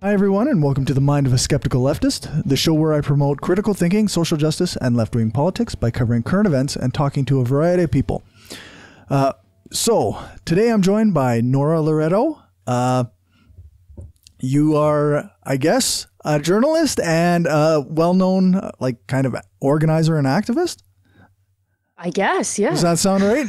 Hi, everyone, and welcome to The Mind of a Skeptical Leftist, the show where I promote critical thinking, social justice, and left-wing politics by covering current events and talking to a variety of people. So, today I'm joined by Nora Loreto. You are, I guess, a journalist and a well-known, kind of organizer and activist? I guess, yeah. Does that sound right?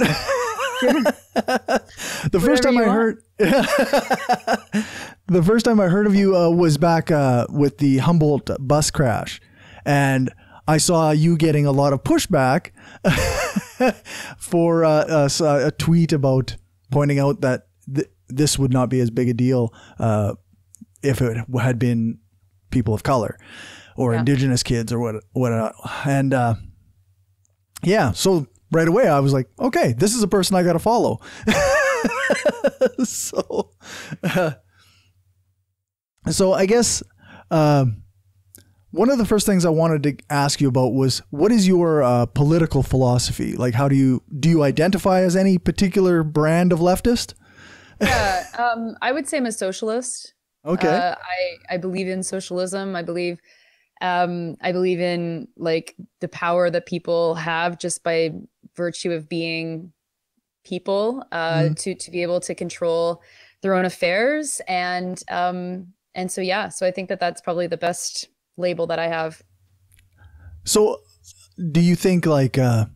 The first time I heard of you was back with the Humboldt bus crash, and I saw you getting a lot of pushback for a tweet about pointing out that this would not be as big a deal if it had been people of color or indigenous kids or what. And so right away I was like, okay, this is a person I got to follow. So I guess one of the first things I wanted to ask you about was, what is your political philosophy? Like, how do you identify as any particular brand of leftist? Yeah, I would say I'm a socialist. Okay. I believe in socialism. I believe in like the power that people have just by virtue of being people, to be able to control their own affairs. And so I think that that's probably the best label that I have. So do you think are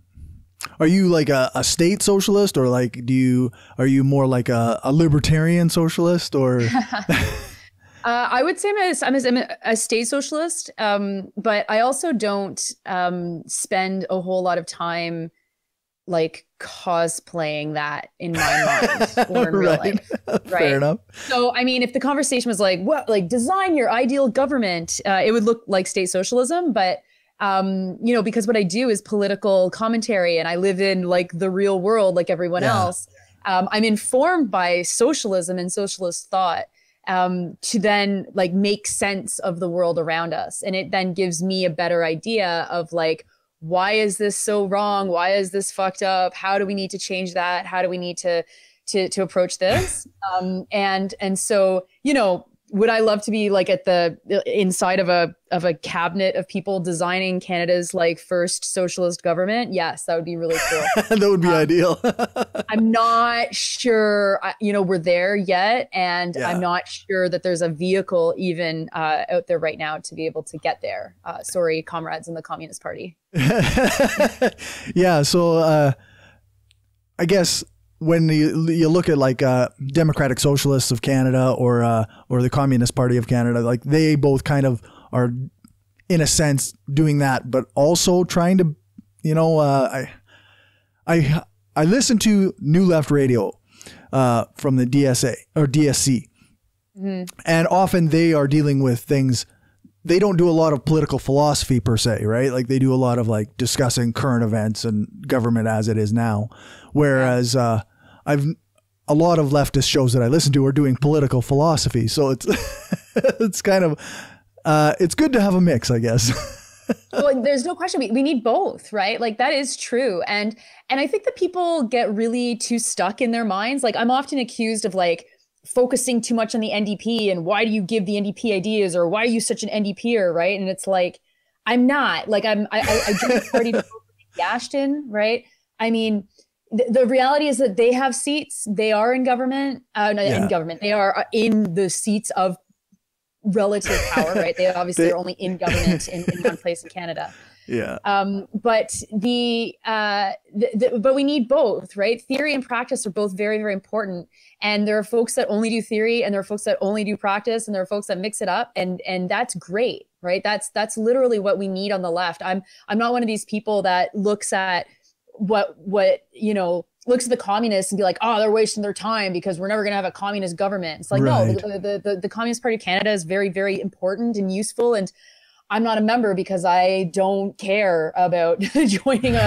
you like a state socialist, or are you more like a libertarian socialist, or? I would say I'm a state socialist, but I also don't spend a whole lot of time like cosplaying that in my mind or in real life. Right. Fair enough. So, I mean, if the conversation was like, what, like design your ideal government, it would look like state socialism. But, because what I do is political commentary and I live in like the real world, like everyone else. I'm informed by socialism and socialist thought, to then like make sense of the world around us. And it then gives me a better idea of like, why is this so wrong? Why is this fucked up? How do we need to change that? How do we need to approach this? And so, would I love to be like at the inside of a cabinet of people designing Canada's like first socialist government? Yes, that would be really cool. That would be ideal. I'm not sure, we're there yet. And I'm not sure that there's a vehicle even out there right now to be able to get there. Sorry, comrades in the Communist Party. Yeah. So I guess when you look at like Democratic Socialists of Canada or the Communist Party of Canada, like they both kind of are in a sense doing that, but also trying to, I listen to New Left Radio from the DSA or DSC, and often they are dealing with things. They don't do a lot of political philosophy per se, right? Like they do a lot of like discussing current events and government as it is now. Whereas a lot of leftist shows that I listen to are doing political philosophy. So it's it's kind of it's good to have a mix, I guess. Well, there's no question. We need both, right? Like that is true. And I think that people get really too stuck in their minds. Like I'm often accused of like focusing too much on the NDP and why do you give the NDP ideas, or why are you such an NDPer, right? And it's like, I'm not. Like I joined the party to vote for Ashton, right? I mean, the reality is that they have seats. They are in government. In government. They are in the seats of relative power, right? They obviously are only in government in one place in Canada. Yeah. But but we need both, right? Theory and practice are both very, very important. And there are folks that only do theory, and there are folks that only do practice, and there are folks that mix it up, and that's great, right? That's literally what we need on the left. I'm not one of these people that looks at what looks at the communists and be like, oh, they're wasting their time because we're never going to have a communist government. It's like, right. No, the Communist Party of Canada is very, very important and useful. And I'm not a member because I don't care about joining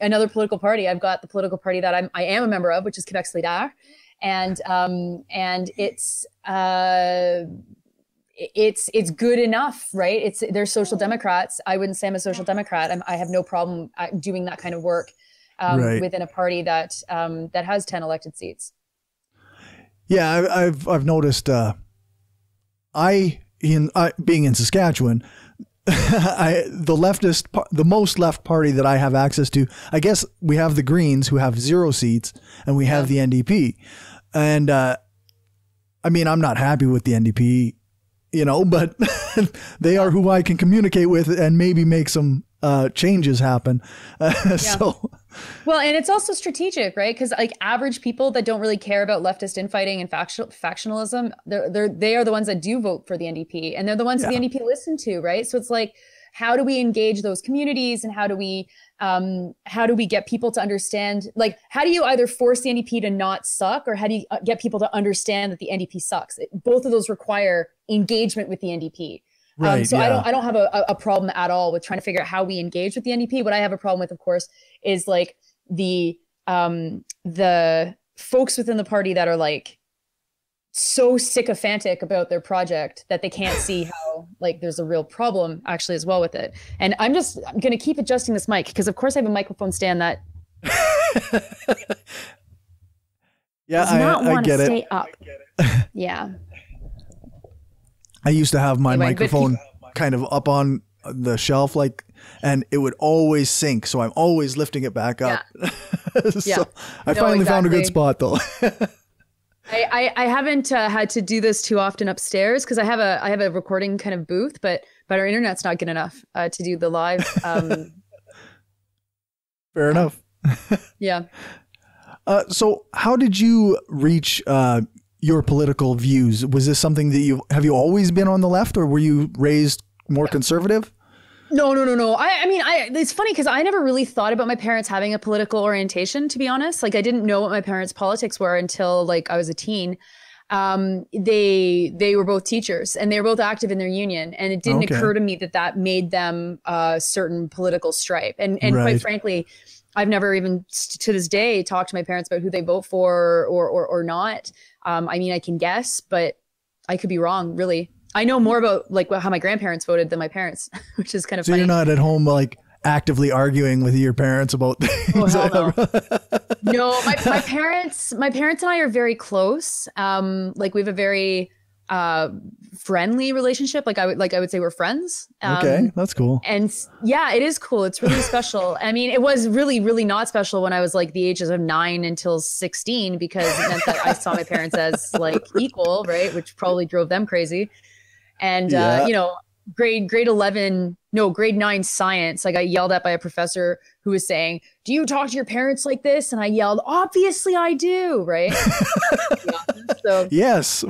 another political party. I've got the political party that I am a member of, which is Quebec Solidaire. And it's good enough, right? They're social democrats. I wouldn't say I'm a social democrat. I have no problem doing that kind of work within a party that has 10 elected seats. Yeah, I've noticed. I being in Saskatchewan, the most left party that I have access to, I guess we have the Greens who have 0 seats, and we have the NDP. And I mean, I'm not happy with the NDP, but they are who I can communicate with and maybe make some changes happen. So, well, and it's also strategic, right? Because like average people that don't really care about leftist infighting and factionalism, they are the ones that do vote for the NDP, and they're the ones that the NDP listen to, right? So it's like, how do we engage those communities, and how do we get people to understand? Like, how do you either force the NDP to not suck, or how do you get people to understand that the NDP sucks? Both of those require engagement with the NDP. Right, so I don't have a problem at all with trying to figure out how we engage with the NDP. What I have a problem with, of course, is like the folks within the party that are like so sycophantic about their project that they can't see how like there's a real problem actually as well with it. And I'm going to keep adjusting this mic because of course I have a microphone stand that does not want to stay up. Yeah. I used to have my microphone kind of up on the shelf, and it would always sink. So I'm always lifting it back up. So I finally found a good spot though. I haven't had to do this too often upstairs because I have a recording kind of booth, but our internet's not good enough to do the live. Fair enough. Yeah. So how did you reach your political views? Was this something that have you always been on the left, or were you raised more conservative? No. I mean, it's funny because I never really thought about my parents having a political orientation, to be honest. Like I didn't know what my parents' politics were until like I was a teen. They were both teachers and they were both active in their union. And it didn't occur to me that made them a certain political stripe. And quite frankly, I've never even to this day talked to my parents about who they vote for or not. I mean, I can guess, but I could be wrong, really. I know more about like how my grandparents voted than my parents, which is kind of funny. So you're not at home like actively arguing with your parents about things? Oh, hell no. No, my parents and I are very close. Like we have a very friendly relationship. Like I would say we're friends. Okay, that's cool. And yeah, it is cool. It's really special. I mean, it was really, really not special when I was like the ages of 9 until 16 because it meant that I saw my parents as like equal, right? Which probably drove them crazy. And grade 9 science, I got yelled at by a professor who was saying, "Do you talk to your parents like this?" And I yelled, "Obviously I do," right? So yes.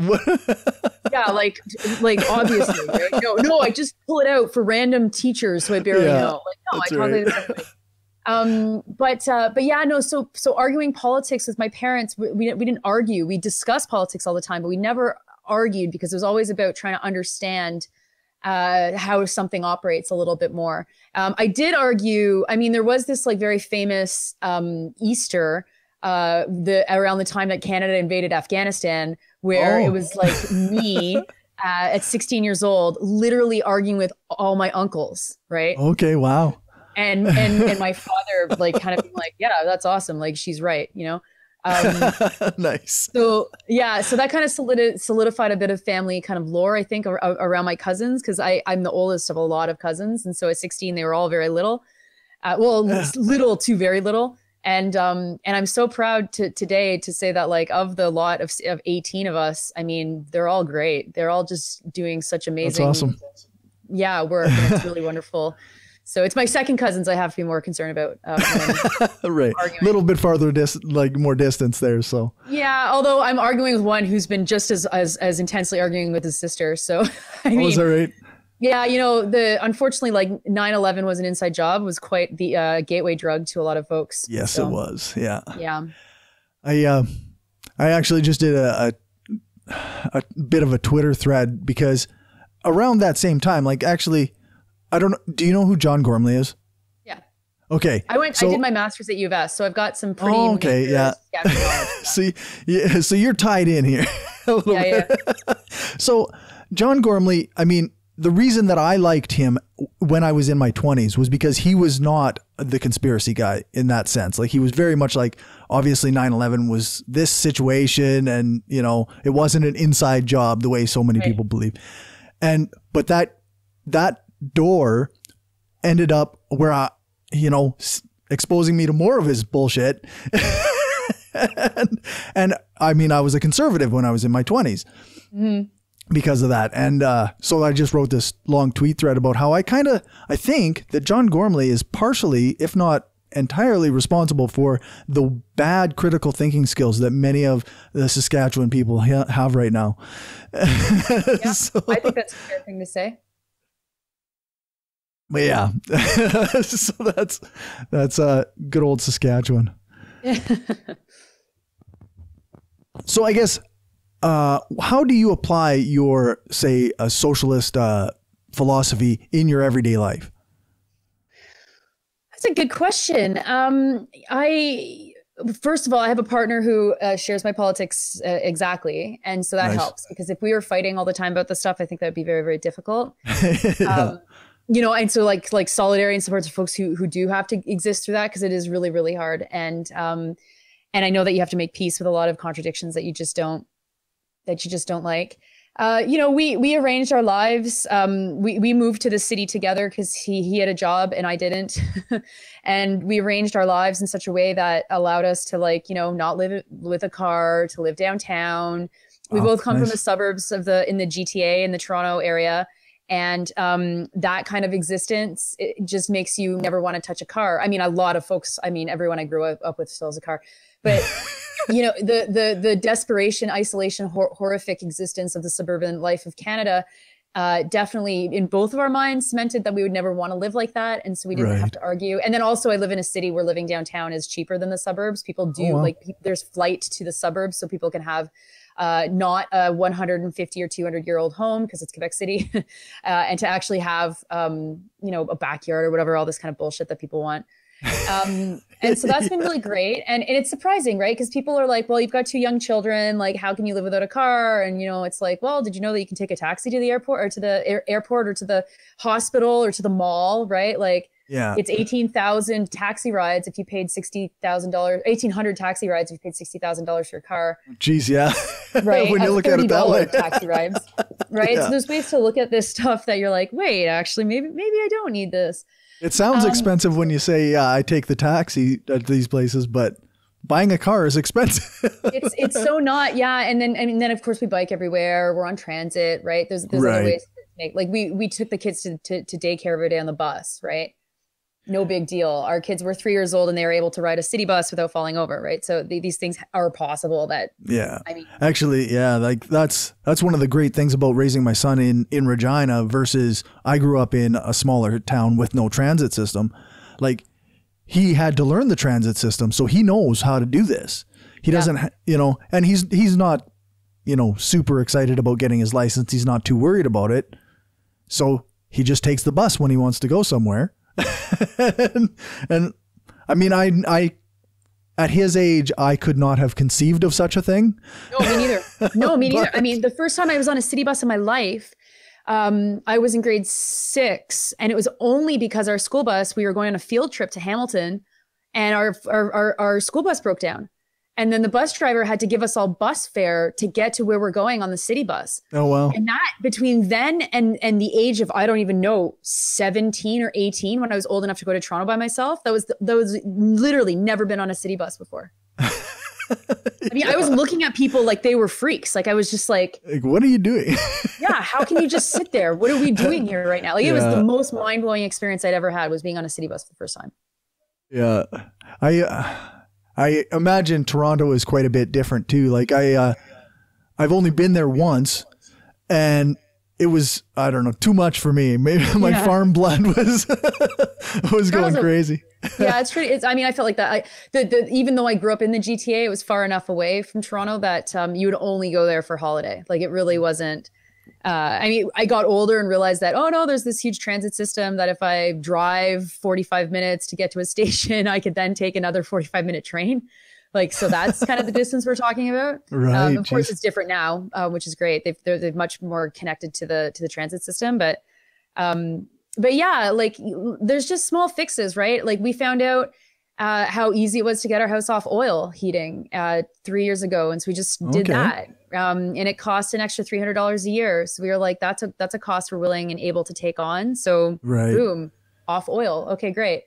Yeah, like obviously, right? No, I just pull it out for random teachers who I barely know. Like, no, I talk like this. But yeah, no. So arguing politics with my parents, we didn't argue. We discussed politics all the time, but we never argued because it was always about trying to understand how something operates a little bit more. I did argue. I mean, there was this like very famous Easter around the time that Canada invaded Afghanistan, where it was like me at 16 years old, literally arguing with all my uncles, right? Okay, wow. And my father like kind of being like, "Yeah, that's awesome. Like she's right," you know. Nice. So yeah, so that kind of solidified a bit of family kind of lore, I think, around my cousins, because I'm the oldest of a lot of cousins, and so at 16 they were all very little, little to very little, and I'm so proud today to say that like of the lot of 18 of us, I mean they're all great. They're all just doing such amazing, that's awesome. Yeah, work. And it's really wonderful. So it's my second cousins I have to be more concerned about. Right. A little bit farther, more distance there. So yeah, although I'm arguing with one who's been just as intensely arguing with his sister. So I mean, is that right? Yeah, unfortunately, like 9/11 was an inside job. It was quite the gateway drug to a lot of folks. Yes, so, it was. Yeah. Yeah. I actually just did a bit of a Twitter thread because around that same time, like actually. I don't know. Do you know who John Gormley is? Yeah. Okay. I did my master's at U of S, so I've got some pretty. Oh, okay. Yeah. So you're tied in here a little bit. Yeah. So John Gormley, I mean, the reason that I liked him when I was in my 20s was because he was not the conspiracy guy in that sense. Like he was very much like, obviously 9/11 was this situation and, it wasn't an inside job the way so many people believe. But that door ended up where exposing me to more of his bullshit. and I mean, I was a conservative when I was in my 20s because of that. And so I just wrote this long tweet thread about how I think that John Gormley is partially, if not entirely, responsible for the bad critical thinking skills that many of the Saskatchewan people have right now. Yeah, so, I think that's a fair thing to say. But yeah, so that's good old Saskatchewan. So I guess, how do you apply your, say, a socialist philosophy in your everyday life? That's a good question. First of all, I have a partner who shares my politics exactly. And so that helps, because if we were fighting all the time about this stuff, I think that would be very, very difficult. Yeah. And so like solidarity and support for folks who do have to exist through that, because it is really, really hard. And I know that you have to make peace with a lot of contradictions that you just don't like. We arranged our lives. We moved to the city together because he had a job and I didn't. And we arranged our lives in such a way that allowed us to not live with a car, to live downtown. We both come from the suburbs in the GTA in the Toronto area. And that kind of existence, it just makes you never want to touch a car. I mean, a lot of folks, everyone I grew up with still has a car. But, the desperation, isolation, horrific existence of the suburban life of Canada definitely in both of our minds cemented that we would never want to live like that. And so we didn't have to argue. And then also I live in a city where living downtown is cheaper than the suburbs. People do there's flight to the suburbs so people can have not a 150 or 200-year-old home because it's Quebec City, and to actually have, a backyard or whatever, all this kind of bullshit that people want. And so that's been really great. And it's surprising, right? Because people are like, well, you've got 2 young children. Like, how can you live without a car? And, it's like, well, did you know that you can take a taxi to the airport or to the airport or to the hospital or to the mall, right? Like, yeah, it's 18,000 taxi rides if you paid $60,000, 1,800 taxi rides if you paid $60,000 for your car. Geez, yeah. Right. When you look at it that way. Taxi rides, right? Yeah. So there's ways to look at this stuff that you're like, wait, actually, maybe I don't need this. It sounds expensive when you say, yeah, I take the taxi at these places, but buying a car is expensive. It's so not, yeah. And then of course we bike everywhere. We're on transit, right? There's other ways to make, like we took the kids to daycare every day on the bus, right? No big deal. Our kids were 3 years old and they were able to ride a city bus without falling over, right? So these things are possible. Actually, yeah, like that's one of the great things about raising my son in Regina versus I grew up in a smaller town with no transit system. Like, he had to learn the transit system, so he knows how to do this. He doesn't, and he's not, super excited about getting his license. He's not too worried about it. So he just takes the bus when he wants to go somewhere. and I mean, I at his age, I could not have conceived of such a thing. No, me neither. I mean, the first time I was on a city bus in my life, I was in grade 6, and it was only because our school bus, we were going on a field trip to Hamilton, and our school bus broke down. And then the bus driver had to give us all bus fare to get to where we're going on the city bus. Oh, wow. And that between then and the age of, I don't even know, 17 or 18, when I was old enough to go to Toronto by myself, that was literally never been on a city bus before. I mean, I was looking at people like they were freaks. Like, I was just like, what are you doing? Yeah. How can you just sit there? What are we doing here right now? Like, it was the most mind-blowing experience I'd ever had, was being on a city bus for the first time. Yeah. I imagine Toronto is quite a bit different too. Like, I've only been there once, and it was, I don't know, too much for me. Maybe my farm blood was going crazy. Yeah, it's pretty. I mean, I felt like that. Even though I grew up in the GTA, it was far enough away from Toronto that you would only go there for holiday. Like, it really wasn't. I mean, I got older and realized that, oh no, there's this huge transit system that if I drive 45 minutes to get to a station, I could then take another 45-minute train. Like, so that's kind of the distance we're talking about. Right. Of course, it's different now, which is great. They're much more connected to the transit system, but yeah, like, there's just small fixes, right? Like, we found out how easy it was to get our house off oil heating 3 years ago. And so we just did that. And it cost an extra $300 a year. So we were like, that's a cost we're willing and able to take on. So boom, off oil. Okay, great.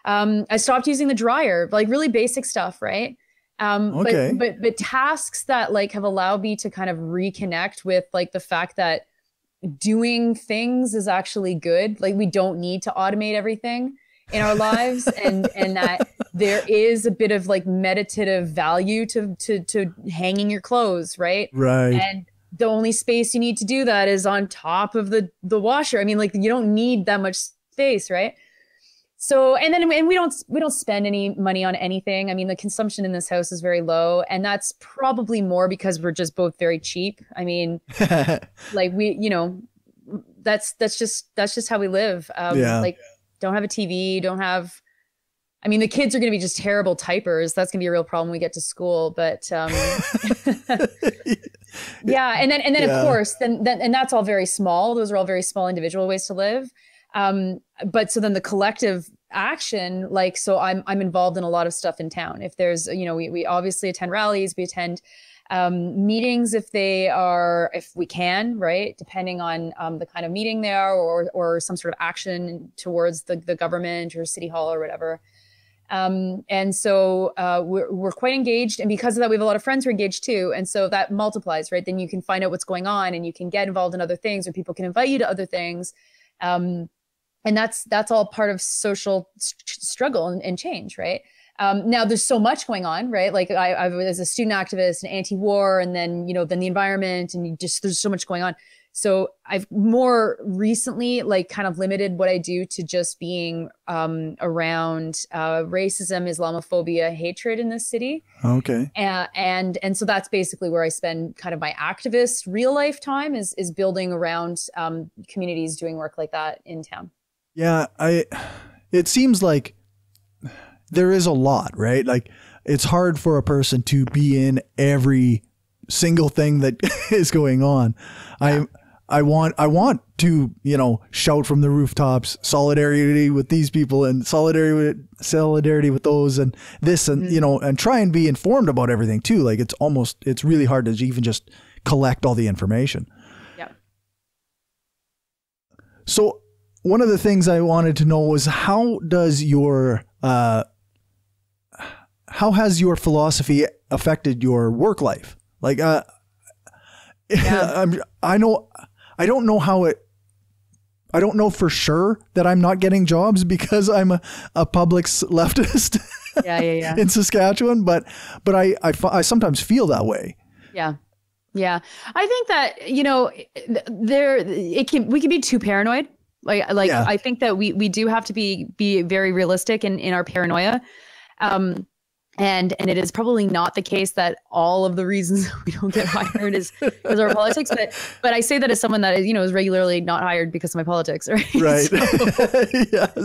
I stopped using the dryer, like really basic stuff, right? But tasks that like have allowed me to kind of reconnect with like the fact that doing things is actually good. Like we don't need to automate everything in our lives, and that there is a bit of like meditative value to hanging your clothes, right? Right. And the only space you need to do that is on top of the washer. I mean, like you don't need that much space, right? So, and we don't spend any money on anything. I mean, the consumption in this house is very low, and that's probably more because we're just both very cheap. I mean, like we, you know, that's just how we live. Like don't have a TV, I mean, the kids are going to be just terrible typers. That's going to be a real problem when we get to school. But yeah, and then of course, then that's all very small. Those are all very small individual ways to live. But so then the collective action, like, so I'm involved in a lot of stuff in town. If there's, you know, we obviously attend rallies, we attend meetings if we can, right? Depending on the kind of meeting they are, or some sort of action towards the government or city hall or whatever. And so we're quite engaged, and because of that, we have a lot of friends who are engaged too. And so that multiplies, right? Then you can find out what's going on, and you can get involved in other things, or people can invite you to other things. And that's all part of social struggle and change, right? Now there's so much going on, right? Like I was a student activist and anti-war, and then the environment, and there's so much going on. So I've more recently like kind of limited what I do to just being around racism, Islamophobia, hatred in this city. Okay. And so that's basically where I spend kind of my activist real life time is building around communities doing work like that in town. Yeah, it seems like there is a lot, right? Like it's hard for a person to be in every single thing that is going on. Yeah. I want to, shout from the rooftops, solidarity with these people and solidarity with those and this, and, and try and be informed about everything too. Like it's really hard to even just collect all the information. Yeah. So one of the things I wanted to know was how has your philosophy affected your work life? Like, I don't know for sure that I'm not getting jobs because I'm a Publix leftist in Saskatchewan, but I sometimes feel that way. Yeah. Yeah. I think that, we can be too paranoid. I think that we do have to be very realistic in our paranoia. And it is probably not the case that all of the reasons we don't get hired is because of our politics. But I say that as someone that is regularly not hired because of my politics, right? Right.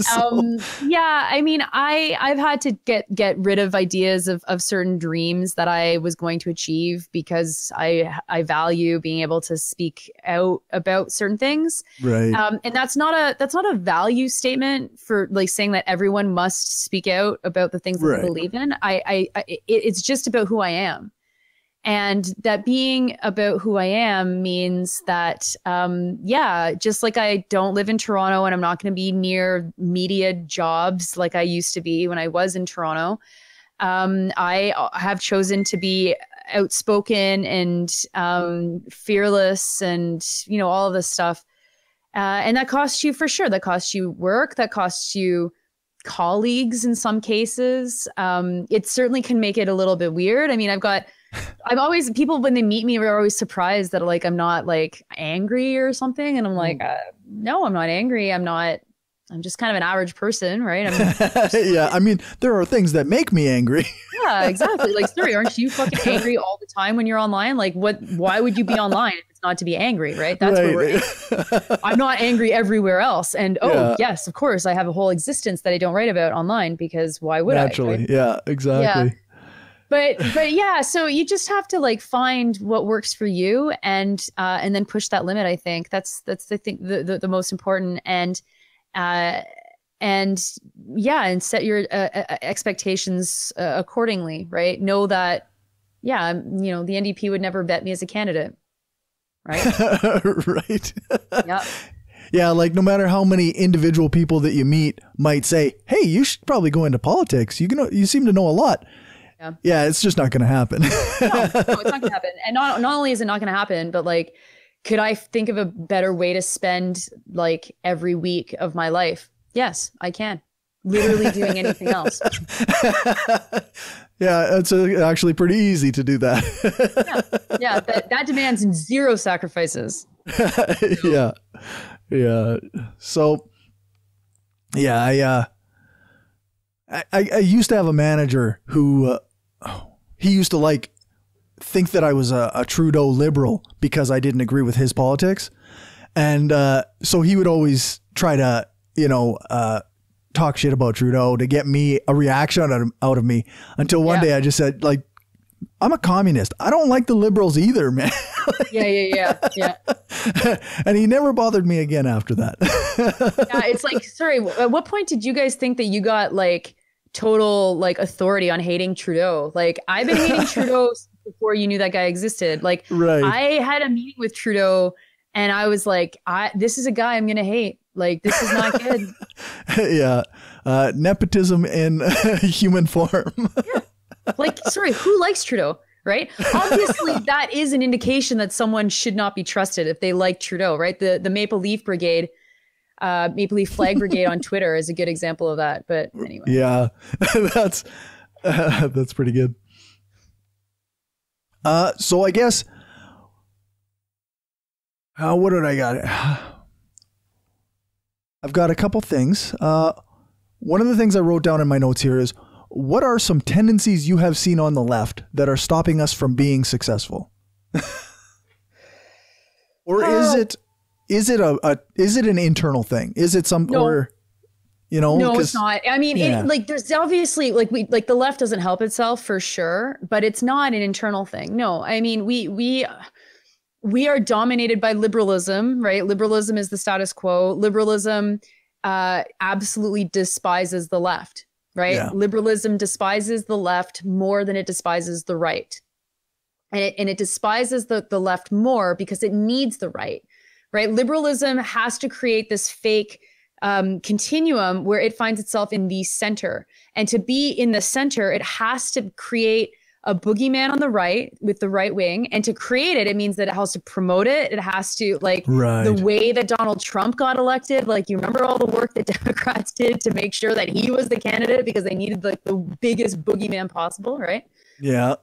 So, I mean, I've had to get rid of ideas of certain dreams that I was going to achieve because I value being able to speak out about certain things. Right. And that's not a value statement for like saying that everyone must speak out about the things that they believe in. It's just about who I am. And that being about who I am means that, just like I don't live in Toronto and I'm not going to be near media jobs like I used to be when I was in Toronto. I have chosen to be outspoken and fearless and, all of this stuff. And that costs you for sure. That costs you work. That costs you colleagues in some cases. It certainly can make it a little bit weird. I mean, people when they meet me are always surprised that like I'm not like angry or something, and I'm like, no, I'm not angry. I'm just kind of an average person, right? Yeah, I mean, there are things that make me angry. Yeah, exactly. Like, sorry, aren't you fucking angry all the time when you're online? Like, why would you be online if it's not to be angry, right? That's where we're I'm not angry everywhere else. And yes, of course, I have a whole existence that I don't write about online because why would Naturally. I? Right? Yeah, exactly. Yeah. But yeah, so you just have to like find what works for you and then push that limit. I think that's the thing, the most important. And and yeah, and set your expectations accordingly, right? Know that, yeah, you know, the NDP would never vet me as a candidate, right? Right. Yeah. Yeah, like no matter how many individual people that you meet might say, "Hey, you should probably go into politics. You seem to know a lot." Yeah, it's just not going to happen. No, it's not going to happen. And not only is it not going to happen, but like, could I think of a better way to spend like every week of my life? Yes, I can. Literally doing anything else. Yeah, it's actually pretty easy to do that. Yeah, that demands zero sacrifices. Yeah. So, yeah, I used to have a manager who he used to like think that I was a Trudeau liberal because I didn't agree with his politics, and so he would always try to talk shit about Trudeau to get me a reaction out of me, until one day I just said, like, I'm a communist. I don't like the liberals either, man. Yeah. And he never bothered me again after that. Yeah, it's like, sorry, at what point did you guys think that you got like total like authority on hating Trudeau? Like, I've been hating Trudeau before you knew that guy existed. Like, right. I had a meeting with Trudeau and I was like, this is a guy I'm going to hate. Like, this is not good. Yeah. Nepotism in human form. Yeah. Like, sorry, who likes Trudeau, right? Obviously, that is an indication that someone should not be trusted if they like Trudeau, right? The Maple Leaf Brigade, Maple Leaf Flag Brigade on Twitter is a good example of that. But anyway. Yeah, that's pretty good. So I guess, what did I got? I've got a couple things. One of the things I wrote down in my notes here is, what are some tendencies you have seen on the left that are stopping us from being successful? Or is it an internal thing? Is it some, no. or, no, it's not. I mean, there's obviously the left doesn't help itself for sure, but it's not an internal thing. No, I mean, we are dominated by liberalism, right? Liberalism is the status quo. Liberalism absolutely despises the left. Right? Yeah. Liberalism despises the left more than it despises the right. And it despises the left more because it needs the right? Liberalism has to create this fake continuum where it finds itself in the center. And to be in the center, it has to create a boogeyman on the right with the right wing. And to create it, it means that it has to promote it. It has to, like, right. The way that Donald Trump got elected, like, you remember all the work that Democrats did to make sure that he was the candidate because they needed like the biggest boogeyman possible, right? Yeah.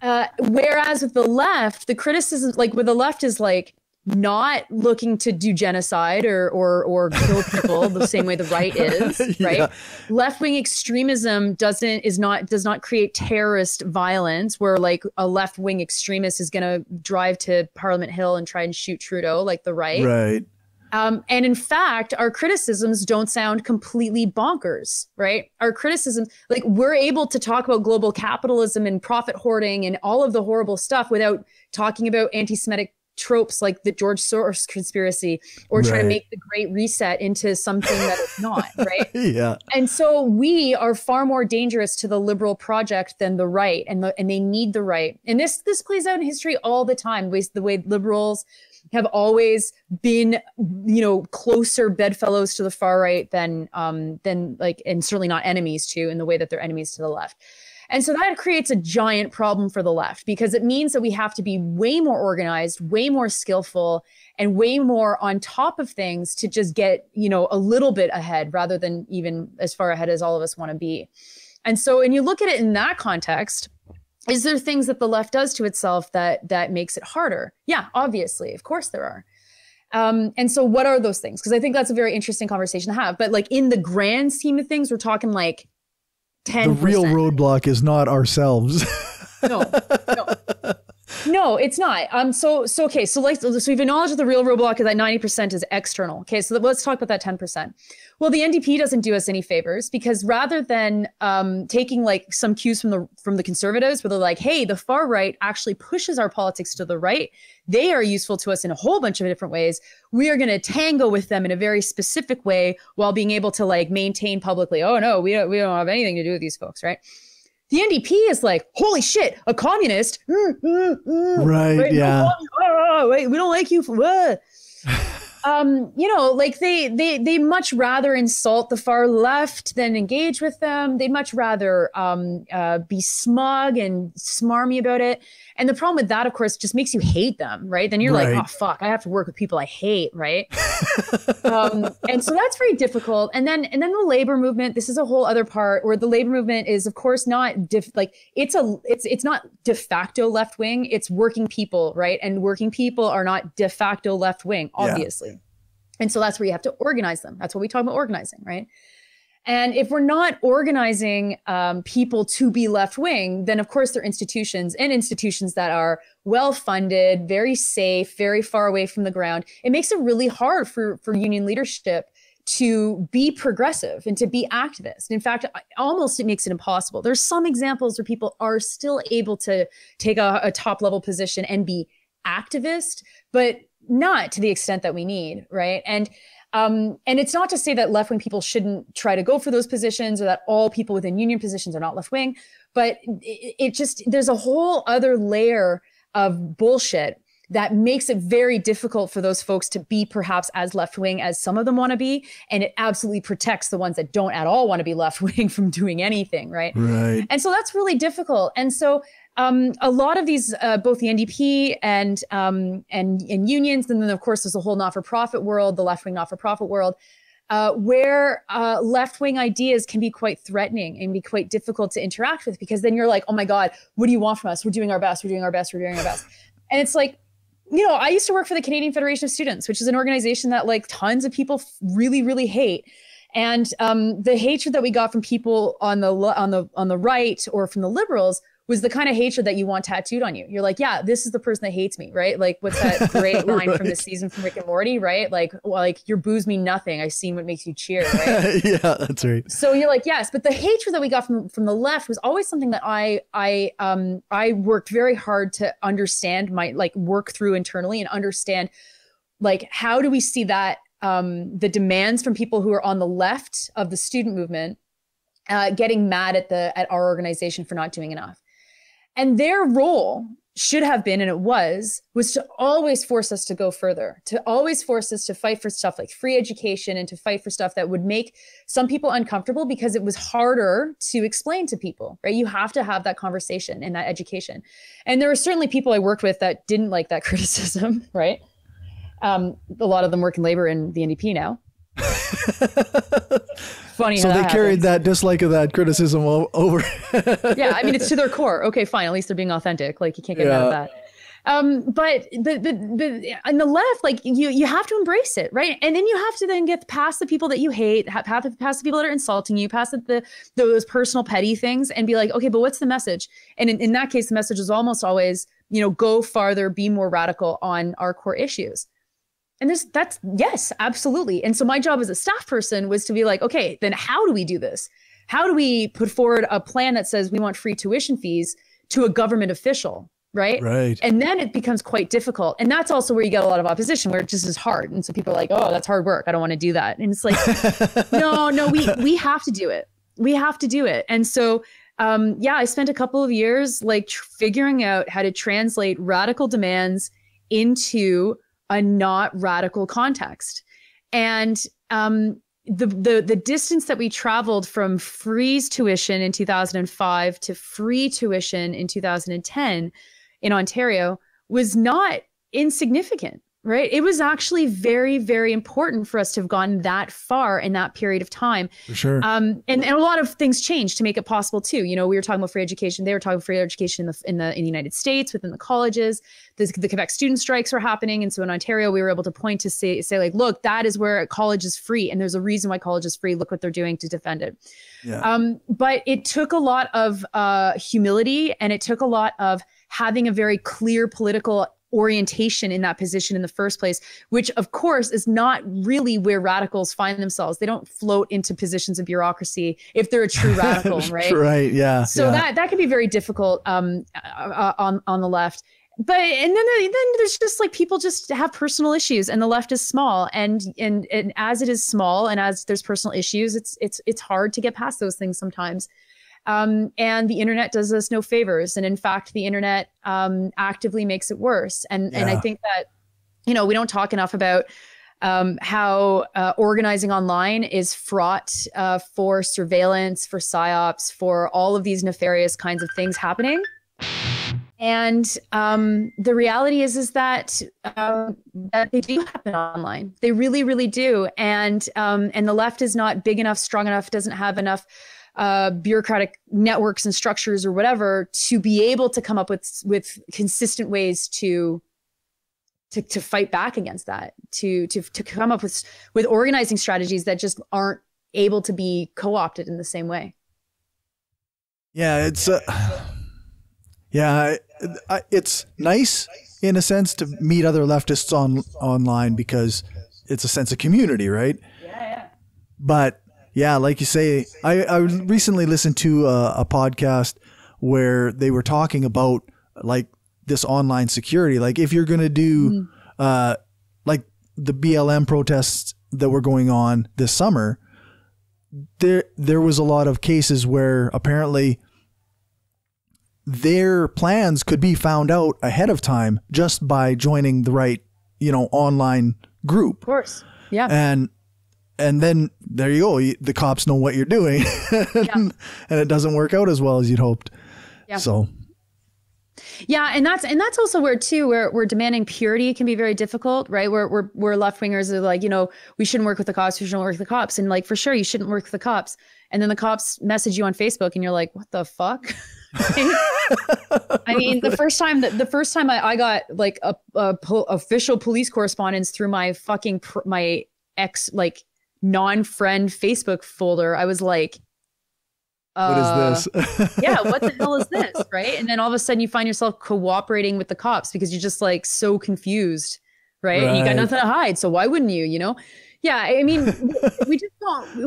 Whereas with the left, the criticism, like with the left is like, not looking to do genocide or kill people the same way the right is, right? Yeah. Left-wing extremism does not create terrorist violence where like a left-wing extremist is going to drive to Parliament Hill and try and shoot Trudeau like the right. Right. And in fact, our criticisms don't sound completely bonkers, right? Our criticisms, like, we're able to talk about global capitalism and profit hoarding and all of the horrible stuff without talking about anti-Semitic tropes like the George Soros conspiracy or trying to make the Great Reset into something that it's not, right? Yeah. And so we are far more dangerous to the liberal project than the right, and they need the right. And this plays out in history all the time. The way liberals have always been, closer bedfellows to the far right than like, and certainly not enemies to, in the way that they're enemies to the left. And so that creates a giant problem for the left because it means that we have to be way more organized, way more skillful, and way more on top of things to just get, a little bit ahead rather than even as far ahead as all of us want to be. And so when you look at it in that context, is there things that the left does to itself that makes it harder? Yeah, obviously. Of course there are. And so what are those things? Because I think that's a very interesting conversation to have. But like in the grand scheme of things, we're talking like 10%. The real roadblock is not ourselves. No. No, it's not. So we've acknowledged that the real roadblock is that 90% is external. Okay, so let's talk about that 10%. Well, the NDP doesn't do us any favors, because rather than taking like some cues from the conservatives, where they're like, hey, the far right actually pushes our politics to the right. They are useful to us in a whole bunch of different ways. We are going to tango with them in a very specific way while being able to like maintain publicly, oh no, we don't have anything to do with these folks, right? The NDP is like, holy shit, a communist. Right, yeah. Wait, we don't like you for what? Like they much rather insult the far left than engage with them. They'd much rather be smug and smarmy about it. And the problem with that, of course, just makes you hate them, right? Then you're like, oh, fuck, I have to work with people I hate, right? And so that's very difficult. And then the labor movement, this is a whole other part where the labor movement is, of course, not it's not de facto left wing. It's working people, right? And working people are not de facto left wing, obviously. Yeah. And so that's where you have to organize them. That's what we talk about organizing, right? And if we're not organizing people to be left wing, then of course they're institutions that are well funded, very safe, very far away from the ground. It makes it really hard for union leadership to be progressive and to be activist. In fact, almost it makes it impossible. There's some examples where people are still able to take a top level position and be activist, but not to the extent that we need, right? And it's not to say that left-wing people shouldn't try to go for those positions, or that all people within union positions are not left-wing, but it just, there's a whole other layer of bullshit that makes it very difficult for those folks to be perhaps as left-wing as some of them want to be. And it absolutely protects the ones that don't at all want to be left-wing from doing anything, right? Right. And so that's really difficult. And so a lot of these, both the NDP and unions, and then of course there's a whole not-for-profit world, the left-wing not-for-profit world, where left-wing ideas can be quite threatening and be quite difficult to interact with, because then you're like, oh my God, what do you want from us? We're doing our best. We're doing our best. We're doing our best. And it's like, I used to work for the Canadian Federation of Students, which is an organization that like tons of people really, really hate. And the hatred that we got from people on the right or from the Liberals was the kind of hatred that you want tattooed on you. You're like, yeah, this is the person that hates me, right? Like, what's that great line from this season from Rick and Morty, right? Like your booze mean nothing. I've seen what makes you cheer, right? Yeah, that's right. So you're like, yes, but the hatred that we got from the left was always something that I worked very hard to understand, work through internally and understand, like, how do we see that the demands from people who are on the left of the student movement getting mad at our organization for not doing enough. And their role should have been, and it was to always force us to go further, to always force us to fight for stuff like free education and to fight for stuff that would make some people uncomfortable because it was harder to explain to people, right? You have to have that conversation and that education. And there were certainly people I worked with that didn't like that criticism, right? A lot of them work in labor in the NDP now. Funny. So they carried that dislike of that criticism over. Yeah, I mean, it's to their core. Okay, fine. At least they're being authentic. Like, you can't get mad at that. But on the left, like, you have to embrace it, right? And then you have to then get past the people that you hate, past the people that are insulting you, past those personal petty things, and be like, okay, but what's the message? And in that case, the message is almost always, go farther, be more radical on our core issues. And yes, absolutely. And so my job as a staff person was to be like, okay, then how do we do this? How do we put forward a plan that says we want free tuition fees to a government official, right? Right. And then it becomes quite difficult. And that's also where you get a lot of opposition, where it just is hard. And so people are like, oh, that's hard work. I don't want to do that. And it's like, no, we have to do it. We have to do it. And so, I spent a couple of years like figuring out how to translate radical demands into a not radical context. And the distance that we traveled from freeze tuition in 2005 to free tuition in 2010 in Ontario was not insignificant, Right. It was actually very, very important for us to have gone that far in that period of time. For sure. And a lot of things changed to make it possible too. You know, we were talking about free education. They were talking about free education in the United States, within the colleges. The Quebec student strikes were happening. And so in Ontario, we were able to point to say like, look, that is where college is free. And there's a reason why college is free. Look what they're doing to defend it. Yeah. But it took a lot of humility, and it took a lot of having a very clear political orientation in that position in the first place, which of course is not really where radicals find themselves. They don't float into positions of bureaucracy if they're a true radical, right? Right. Yeah. So that can be very difficult on the left. But and then there's just like people just have personal issues, and the left is small, and as it is small, and as there's personal issues, it's hard to get past those things sometimes. And the internet does us no favors. And in fact, the internet actively makes it worse. And I think that, you know, we don't talk enough about how organizing online is fraught for surveillance, for psyops, for all of these nefarious kinds of things happening. And the reality is that they do happen online. They really, really do. And the left is not big enough, strong enough, doesn't have enough bureaucratic networks and structures or whatever to be able to come up with consistent ways to fight back against that, to come up with organizing strategies that just aren't able to be co-opted in the same way. Yeah, it's nice in a sense to meet other leftists online because it's a sense of community, right? Yeah. But yeah, like you say, I recently listened to a podcast where they were talking about like this online security. Like if you're going to do like the BLM protests that were going on this summer, there was a lot of cases where apparently their plans could be found out ahead of time just by joining the right, you know, online group. Of course. Yeah. And then there you go. The cops know what you're doing and it doesn't work out as well as you'd hoped. Yeah. So. Yeah. And that's also where too, where demanding purity can be very difficult, right? Where left wingers are like, you know, we shouldn't work with the cops. We shouldn't work with the cops. And like, for sure, you shouldn't work with the cops. And then the cops message you on Facebook and you're like, what the fuck? I mean, the first time I got like official police correspondence through my fucking, my ex, like, non-friend Facebook folder, I was like, what is this? Yeah, what the hell is this? Right. And then all of a sudden you find yourself cooperating with the cops because you're just like so confused, right? And you got nothing to hide. So why wouldn't you, you know? Yeah. I mean, we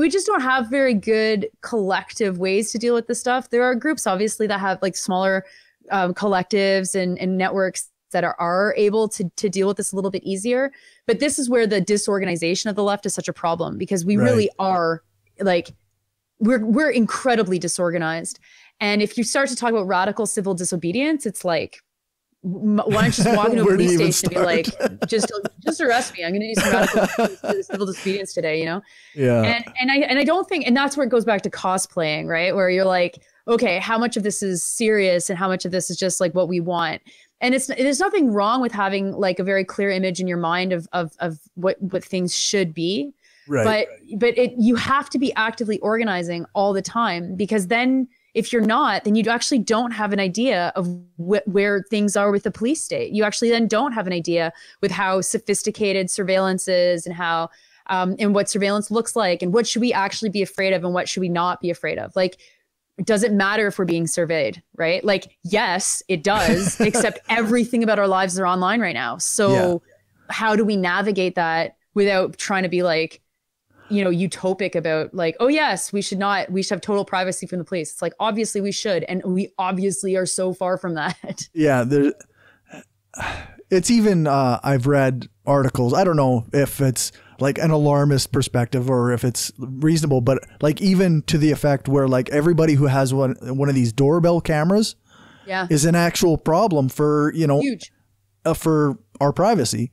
just don't have very good collective ways to deal with this stuff. There are groups obviously that have like smaller collectives and networks that are able to deal with this a little bit easier. But this is where the disorganization of the left is such a problem, because we really are like, we're incredibly disorganized. And if you start to talk about radical civil disobedience, it's like, why don't you just walk into a police station and be like, just arrest me. I'm going to do some radical civil disobedience today, you know? Yeah. And I don't think, and that's where it goes back to cosplaying, right? Where you're like, okay, how much of this is serious and how much of this is just like what we want? And there's nothing wrong with having like a very clear image in your mind of what things should be. Right. But you have to be actively organizing all the time, because then if you're not, then you actually don't have an idea of where things are with the police state. You actually then don't have an idea with how sophisticated surveillance is and how and what surveillance looks like and what should we actually be afraid of and what should we not be afraid of. Like, it doesn't matter if we're being surveyed, right? Like, yes, it does, except everything about our lives are online right now. So how do we navigate that without trying to be like, you know, utopic about like, oh yes, we should have total privacy from the police. It's like, obviously we should. And we obviously are so far from that. Yeah. It's even, I've read articles. I don't know if it's like an alarmist perspective or if it's reasonable, but like even to the effect where like everybody who has one of these doorbell cameras is an actual problem for, you know, huge for our privacy.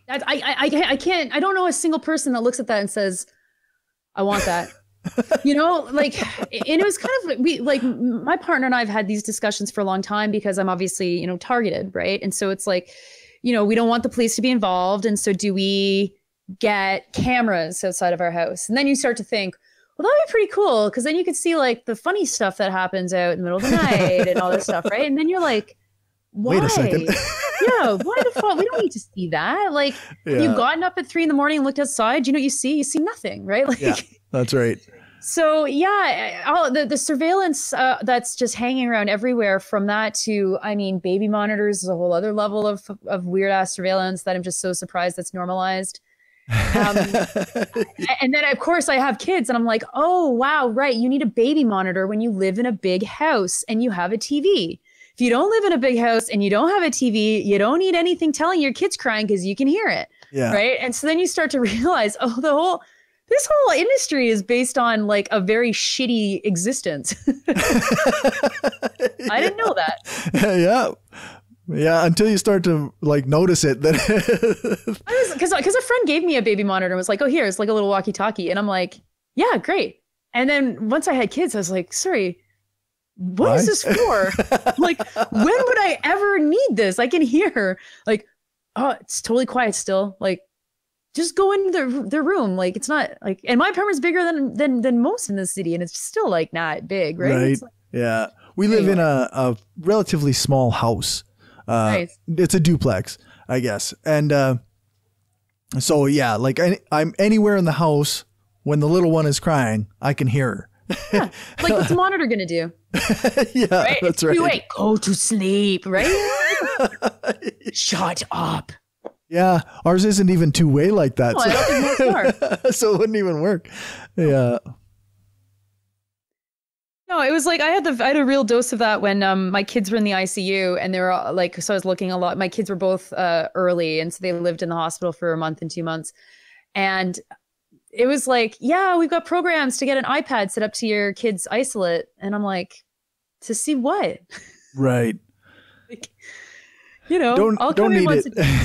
I don't know a single person that looks at that and says, I want that. You know, like, and it was kind of my partner and I have had these discussions for a long time because I'm obviously, you know, targeted. Right. And so it's like, you know, we don't want the police to be involved. And so do we get cameras outside of our house? And then you start to think, well, that'd be pretty cool, because then you could see like the funny stuff that happens out in the middle of the night and all this stuff, right? And then you're like, why? Wait a second. Yeah, why the fuck? We don't need to see that. Like, you've gotten up at 3 a.m. and looked outside. You know what you see? You see nothing, right? Like, yeah, that's right. So yeah, the surveillance that's just hanging around everywhere, from that to, I mean, baby monitors is a whole other level of weird ass surveillance that I'm just so surprised that's normalized. And then of course I have kids and I'm like, oh wow, right, you need a baby monitor when you live in a big house and you have a TV. If you don't live in a big house and you don't have a TV, you don't need anything telling your kids crying because you can hear it. Yeah. Right. And so then you start to realize, oh, this whole industry is based on like a very shitty existence. I didn't know that. Yeah. Yeah, until you start to like notice it. That because a friend gave me a baby monitor and was like, oh, here, it's like a little walkie-talkie. And I'm like, yeah, great. And then once I had kids, I was like, sorry, what is this for? Like, when would I ever need this? I can hear like, oh, it's totally quiet still. Like, just go into their room. Like, it's not like, and my apartment's bigger than most in the city, and it's still like not big, right? Right. Like, yeah. We live in a relatively small house. Nice. It's a duplex, I guess. And so, yeah, like I'm anywhere in the house when the little one is crying, I can hear her. Yeah. Like, what's the monitor going to do? Yeah, right? That's right. Wait, go to sleep, right? Shut up. Yeah, ours isn't even two-way like that. No, I don't think most are. So it wouldn't even work. Yeah. No, it was like I had a real dose of that when my kids were in the ICU, and they were like, so I was looking a lot. My kids were both early, and so they lived in the hospital for a month and 2 months. And it was like, yeah, we've got programs to get an iPad set up to your kids' isolate. And I'm like, to see what? Right. Like, you know, I'll come in once a day.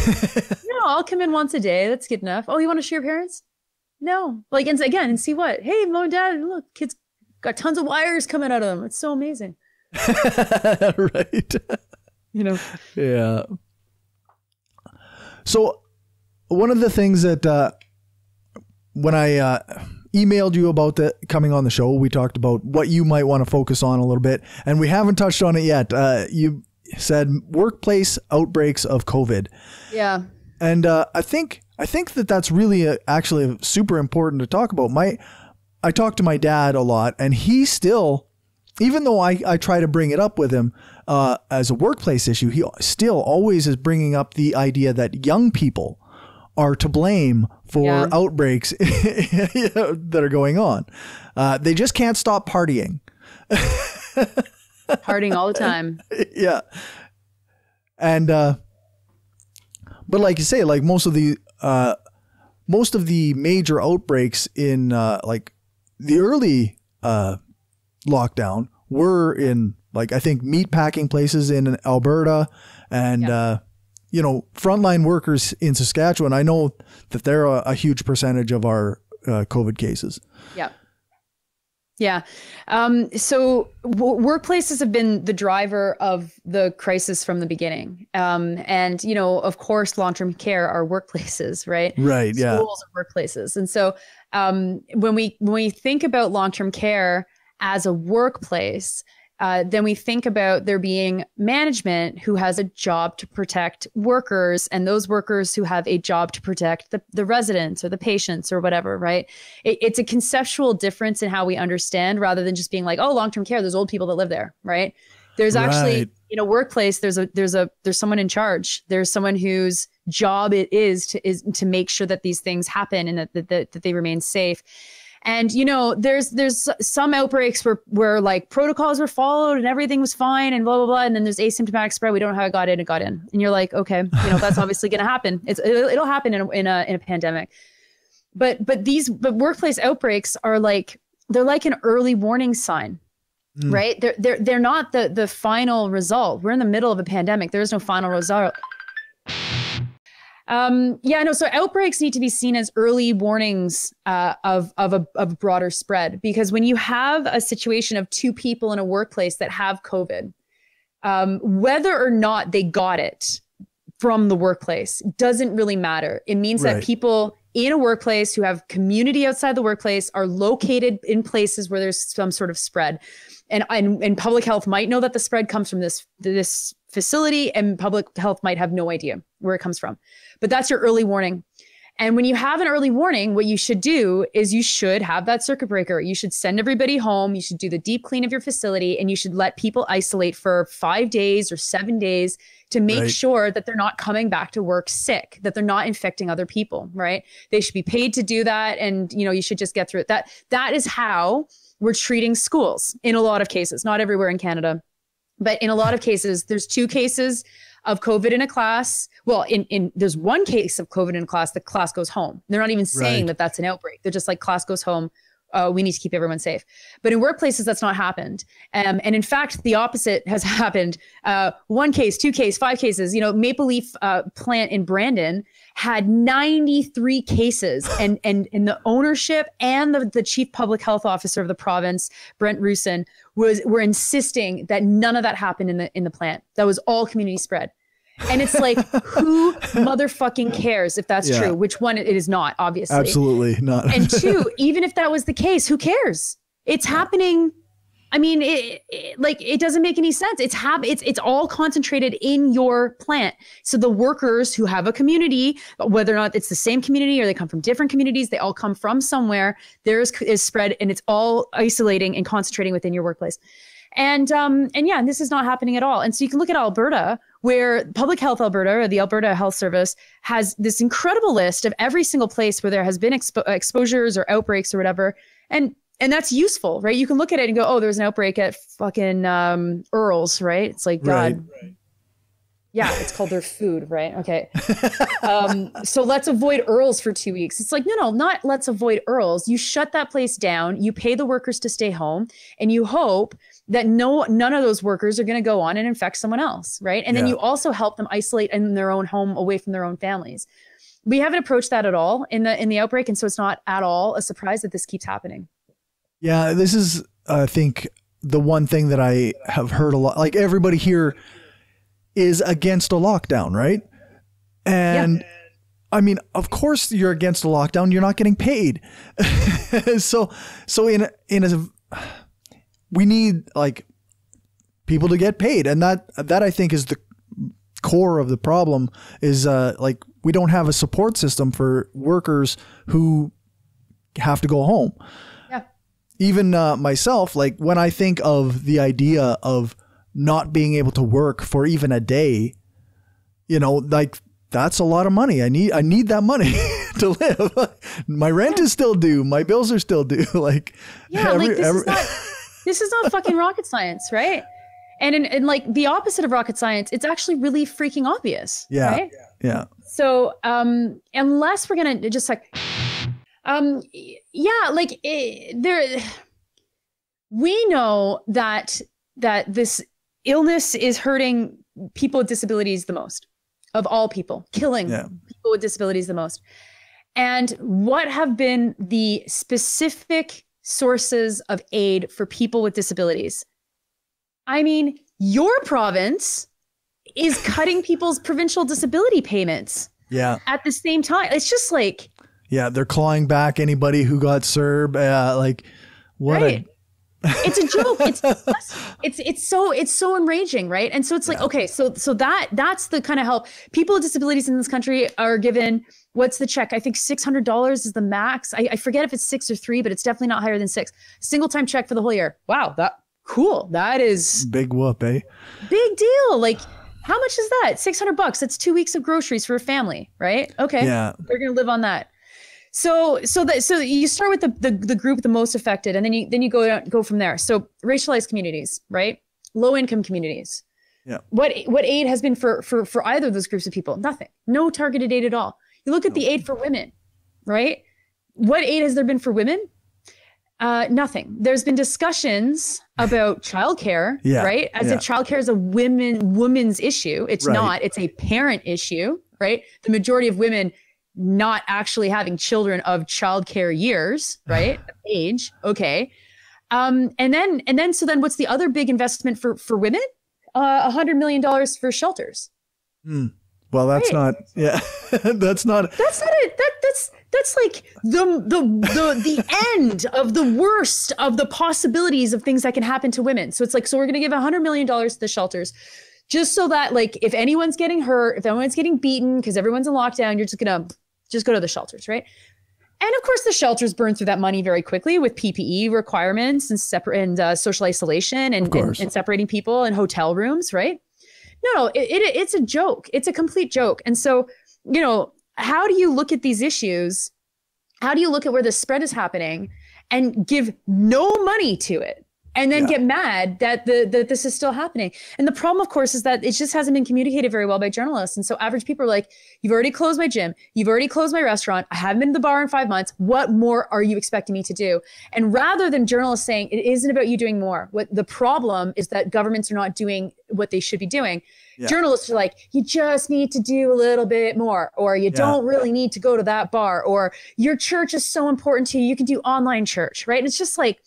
No, I'll come in once a day. That's good enough. Oh, you want to share your parents? No. Like, and again, and see what? Hey, mom and dad, look, kids got tons of wires coming out of them. It's so amazing. Right. You know? Yeah. So one of the things that when I emailed you about coming on the show, we talked about what you might want to focus on a little bit, and we haven't touched on it yet. You said workplace outbreaks of COVID. Yeah. And I think that's really actually super important to talk about. I talk to my dad a lot, and he still, even though I try to bring it up with him as a workplace issue, he still always is bringing up the idea that young people are to blame for outbreaks that are going on. They just can't stop partying. Partying all the time. Yeah. And, but like you say, like most of the major outbreaks in like the early lockdown were in, like, I think meat packing places in Alberta and, you know, frontline workers in Saskatchewan. I know that they're a huge percentage of our COVID cases. Yeah. Yeah. So workplaces have been the driver of the crisis from the beginning. And, you know, of course, long-term care are workplaces, right? Right. Yeah. Schools are workplaces. And so when we think about long-term care as a workplace, then we think about there being management who has a job to protect workers, and those workers who have a job to protect the residents or the patients or whatever, right? It's a conceptual difference in how we understand, rather than just being like, oh, long-term care, there's old people that live there, right? There's actually, in a workplace, there's someone in charge. There's someone whose job it is to make sure that these things happen and that they remain safe. And, you know, there's some outbreaks where like protocols were followed and everything was fine and blah, blah, blah. And then there's asymptomatic spread. We don't know how it got in. And you're like, okay, you know, that's obviously going to happen. It'll happen in a pandemic. But workplace outbreaks are like, they're like an early warning sign, right? They're not the final result. We're in the middle of a pandemic. There is no final result. So outbreaks need to be seen as early warnings of a broader spread, because when you have a situation of 2 people in a workplace that have COVID, whether or not they got it from the workplace doesn't really matter. It means that people in a workplace who have community outside the workplace are located in places where there's some sort of spread. And public health might know that the spread comes from this facility, and public health might have no idea where it comes from. But that's your early warning. And when you have an early warning, what you should do is you should have that circuit breaker. You should send everybody home. You should do the deep clean of your facility, and you should let people isolate for 5 days or 7 days to make sure that they're not coming back to work sick, that they're not infecting other people, right? They should be paid to do that. And, you should just get through it. That is how we're treating schools in a lot of cases, not everywhere in Canada, but in a lot of cases. There's 2 cases of COVID in a class. Well, there's 1 case of COVID in a class, the class goes home. They're not even saying that that's an outbreak. They're just like, class goes home. We need to keep everyone safe. But in workplaces, that's not happened. And in fact, the opposite has happened. 1 case, 2 cases, 5 cases. Maple Leaf plant in Brandon had 93 cases, and the ownership and the chief public health officer of the province, Brent Rusin, were insisting that none of that happened in the plant. That was all community spread. And it's like, who motherfucking cares if that's true? Which one it is not, obviously. Absolutely not. And 2, even if that was the case, who cares? It's happening. I mean, it doesn't make any sense. It's all concentrated in your plant. So the workers who have a community, whether or not it's the same community or they come from different communities, they all come from somewhere. There is spread, and it's all isolating and concentrating within your workplace. And this is not happening at all. And so you can look at Alberta, where Public Health Alberta, or the Alberta Health Service, has this incredible list of every single place where there has been exposures or outbreaks or whatever. And that's useful, right? You can look at it and go, oh, there's an outbreak at fucking Earl's, right? It's like, God. Right. Yeah, it's called their food, right? Okay. So let's avoid Earl's for 2 weeks. It's like, no, not let's avoid Earl's. You shut that place down. You pay the workers to stay home, and you hope that none of those workers are going to go on and infect someone else, right? And then you also help them isolate in their own home, away from their own families. We haven't approached that at all in the outbreak, and so it's not at all a surprise that this keeps happening. Yeah, this is, I think, the one thing that I have heard a lot. Like, everybody here is against a lockdown, right? And I mean, of course you're against a lockdown. You're not getting paid. so we need like people to get paid. And that I think is the core of the problem is like, we don't have a support system for workers who have to go home. Yeah. Even myself, like when I think of the idea of not being able to work for even a day, like that's a lot of money. I need that money to live. My rent is still due. My bills are still due. Like, this is not fucking rocket science, right? And in like the opposite of rocket science, it's actually really freaking obvious. Yeah. Right? Yeah. So, unless we're going to just like, we know that this illness is hurting people with disabilities the most of all people, killing people with disabilities the most. And what have been the specific sources of aid for people with disabilities? I mean, your province is cutting people's provincial disability payments. Yeah. At the same time. It's just like. Yeah, they're clawing back anybody who got CERB. Like, what right. It's a joke. It's so enraging, right? And so it's like, okay, so that's the kind of help. People with disabilities in this country are given, what's the check? I think $600 is the max. I forget if it's 6 or 3, but it's definitely not higher than 6. Single time check for the whole year. Wow, cool. That is big whoop, eh? Big deal. Like, how much is that? $600. That's 2 weeks of groceries for a family, right? Okay. Yeah. They're gonna live on that. So you start with the group the most affected, and then you go from there. So racialized communities, right? Low income communities. Yeah. What aid has been for either of those groups of people? Nothing. No targeted aid at all. You look at the aid for women, right? What aid has there been for women? Nothing. There's been discussions about childcare, right? As if childcare is a woman's issue. It's not. It's a parent issue, right? The majority of women not actually having children of childcare years, right? Age. Okay. And then what's the other big investment for women? $100 million for shelters. Wow. Well, that's not, yeah, that's not it. That's like the end of the worst of the possibilities of things that can happen to women. So it's like, so we're going to give $100 million to the shelters just so that like, if anyone's getting hurt, if anyone's getting beaten, because everyone's in lockdown, you're just going to just go to the shelters, right? And of course, the shelters burn through that money very quickly with PPE requirements and social isolation and separating people in hotel rooms, right? No, it's a joke. It's a complete joke. And so, you know, how do you look at these issues? How do you look at where the spread is happening and give no money to it? And then get mad that this is still happening. And the problem, of course, is that it just hasn't been communicated very well by journalists. And so average people are like, you've already closed my gym. You've already closed my restaurant. I haven't been to the bar in 5 months. What more are you expecting me to do? And rather than journalists saying, it isn't about you doing more. What the problem is that governments are not doing what they should be doing. Yeah. Journalists are like, you just need to do a little bit more, or you don't really need to go to that bar, or your church is so important to you. You can do online church, right? And it's just like,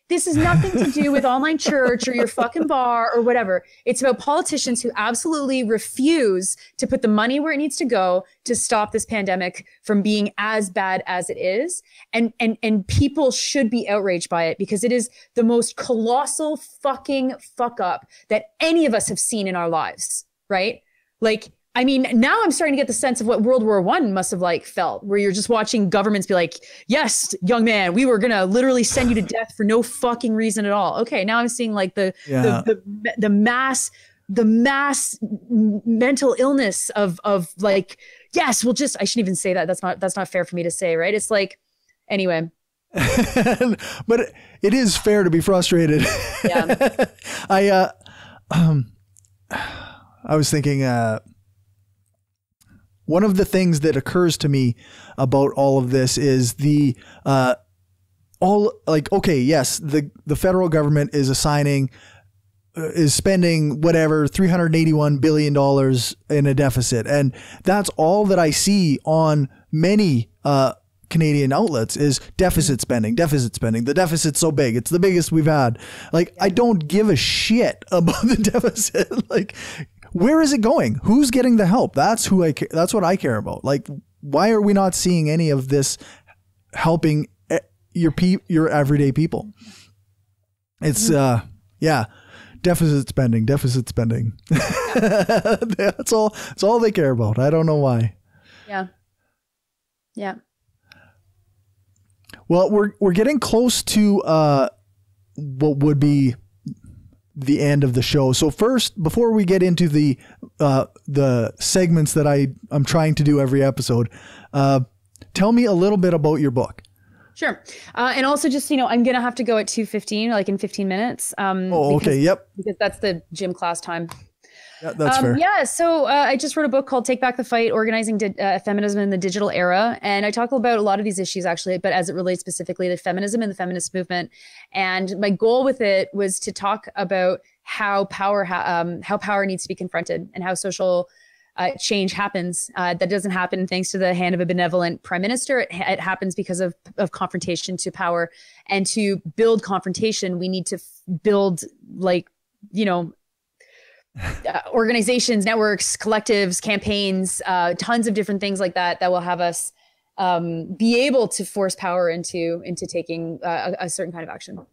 this has nothing to do with online church or your fucking bar or whatever. It's about politicians who absolutely refuse to put the money where it needs to go to stop this pandemic from being as bad as it is. And people should be outraged by it because it is the most colossal fucking fuck up that any of us have seen in our lives, right? Like, I mean, now I'm starting to get the sense of what World War I must have like felt, where you're just watching governments be like, yes, young man, we were going to literally send you to death for no fucking reason at all. Okay. Now I'm seeing like the mass mental illness of like, yes, we'll just, I shouldn't even say that. That's not fair for me to say. Right. It's like, anyway. But it is fair to be frustrated. Yeah. I was thinking, one of the things that occurs to me about all of this is the federal government is spending whatever $381 billion in a deficit. And that's all that I see on many Canadian outlets is deficit spending. The deficit's so big. It's the biggest we've had. Like, I don't give a shit about the deficit. Like, where is it going? Who's getting the help? That's what I care about. Like, why are we not seeing any of this helping your everyday people? It's deficit spending. That's all they care about. I don't know why. Yeah. Well, we're getting close to what would be the end of the show. So first, before we get into the segments that I'm trying to do every episode, tell me a little bit about your book. Sure. And also just, I'm going to have to go at 2:15, like in 15 minutes. Okay. Yep. Because that's the gym class time. Yeah, that's fair. Yeah. So I just wrote a book called Take Back the Fight, Organizing Feminism in the Digital Era. And I talk about a lot of these issues, actually, but as it relates specifically to feminism and the feminist movement. And my goal with it was to talk about how power needs to be confronted and how social change happens. That doesn't happen thanks to the hand of a benevolent prime minister. It happens because of confrontation to power. And to build confrontation, we need to build organizations, networks, collectives, campaigns, tons of different things like that will have us be able to force power into taking a certain kind of action.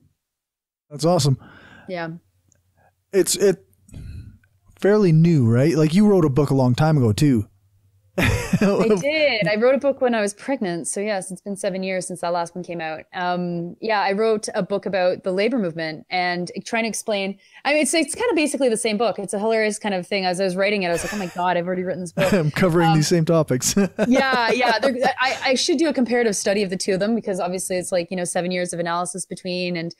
That's awesome. Yeah. It's fairly new, right? Like, you wrote a book a long time ago too. I did. I wrote a book when I was pregnant. So yes, it's been 7 years since that last one came out. I wrote a book about the labor movement and trying to explain. I mean, it's kind of basically the same book. It's a hilarious kind of thing. As I was writing it, I was like, oh my God, I've already written this book. I'm covering these same topics. Yeah. I should do a comparative study of the two of them because obviously it's like, 7 years of analysis between and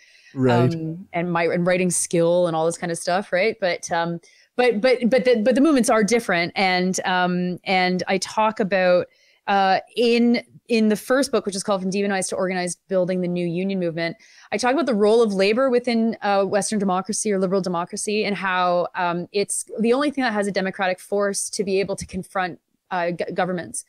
my writing skill and all this kind of stuff. Right. But the movements are different. And I talk about, in the first book, which is called From Demonized to Organized, Building the New Union Movement, I talk about the role of labor within Western democracy or liberal democracy and how it's the only thing that has a democratic force to be able to confront governments,